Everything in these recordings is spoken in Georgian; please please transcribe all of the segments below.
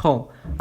ხო,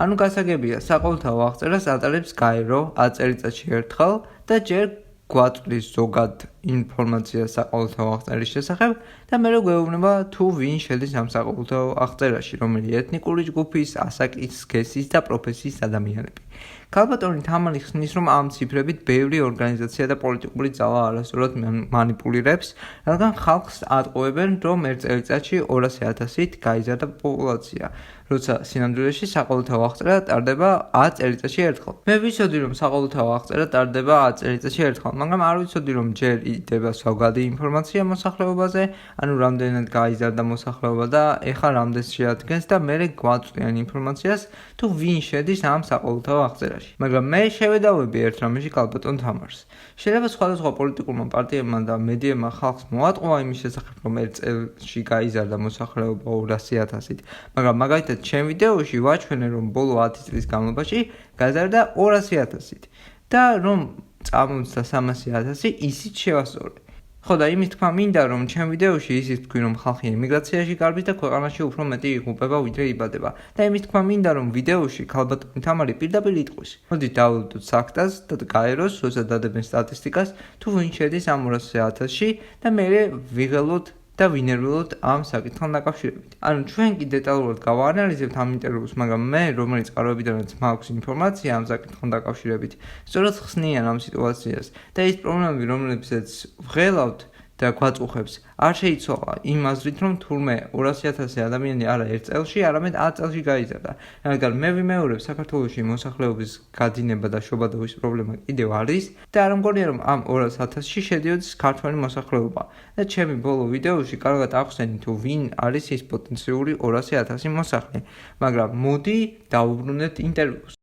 ანუ გასაგებია, საყოველთაო აღწერას ატარებს გაერო 10 წელიწადში ერთხელ და ჯერ გვაწვდის ზოგად ინფორმაცია საყოველთაო აღწერის შესახებ და მერე გვეუბნება თუ ვინ შედის ამ საყოველთაო აღწერაში, რომელი ეთნიკური ჯგუფის, ასაკის, სქესის და პროფესიის ადამიანები. ქალბატონი თამარი ხსნის, რომ ამ ციფრებით ბევრი ორგანიზაცია და პოლიტიკური ძალა არასწორად მანიპულირებს, რადგან ხალხს ატყუებენ, რომ ერთ წელიწადში 200,000-ით გაიზარდა პოპულაცია, როცა სინამდვილეში საყოველთაო აღწერა ტარდება 10 წელიწადში ერთხელ. მე ვიცოდი, რომ საყოველთაო აღწერა ტარდება 10 წელიწადში ერთხელ, მაგრამ არ ვიცოდი, რომ ჯერ იდება ზოგადი ინფორმაცია მოსახლეობაზე, ანუ რამდენად გაიზარდა მოსახლეობა და ეხლა რამდენს შეადგენს და მერე გვაწვდიან ინფორმაციას, თუ ვინ შედის ამ საყოველთაო აღწერაში. მაგრამ მე შევედავები ერთ რამეში ქალბატონ თამარს. შეიძლება სხვადასხვა პოლიტიკურმა პარტიებმა და მედიებმა ხალხს მოატყუა იმის შესახებ, რომ ერთ წელში გაიზარდა მოსახლეობა 200,000-ით, მაგრამ მაგალითად ჩემ ვიდეოში ვაჩვენე, რომ ბოლო 10 წლის განმავლობაში გაზარდა 200,000-ით და რომ წამოწდა 300,000 ისიც შევასწორე. ხო და იმის თქმა მინდა, რომ ჩემ ვიდეოში ისიც თქვი, რომ ხალხი ემიგრაციაში გარბის და ქვეყანაში უფრო მეტი იღუპება, ვიდრე იბადება. და იმის თქმა მინდა, რომ ვიდეოში ქალბატონი თამარი პირდაპირ იტყვის. მოდით დავუვიდოთ საქმდას და გაეროს, როცა დადებენ სტატისტიკას, თუ ვინ შედის ამ 200,000-ში და მერე ვიღელოთ და ვინერვულოთ ამ საკითხთან დაკავშირებით. ანუ ჩვენ კი დეტალურად გავაანალიზებთ ამ ინტერვიუს, მაგრამ მე, რომელიც წყაროებიდანაც მაქვს ინფორმაცია ამ საკითხთან დაკავშირებით, სწორად ხსნიან ამ სიტუაციას და ის პრობლემები, რომლებსაც ვღელავთ და გვაწუხებს, არ შეიცვალა იმ აზრით, რომ თურმე 200,000 ადამიანი არა ერთ წელში, არამედ 10 წელში გაიზარდა. რადგან მე ვიმეორებ, საქართველოში მოსახლეობის გადინება და შობადობის პრობლემა კიდევ არის და არ მგონია, რომ ამ 200,000-ში შედიოდეს ქართველი მოსახლეობა. და ჩემი ბოლო ვიდეოში კარგად ახსენი, თუ ვინ არის ის პოტენციური 200,000 მოსახლე. მაგრამ მოდი დავუბრუნდეთ ინტერვიუს.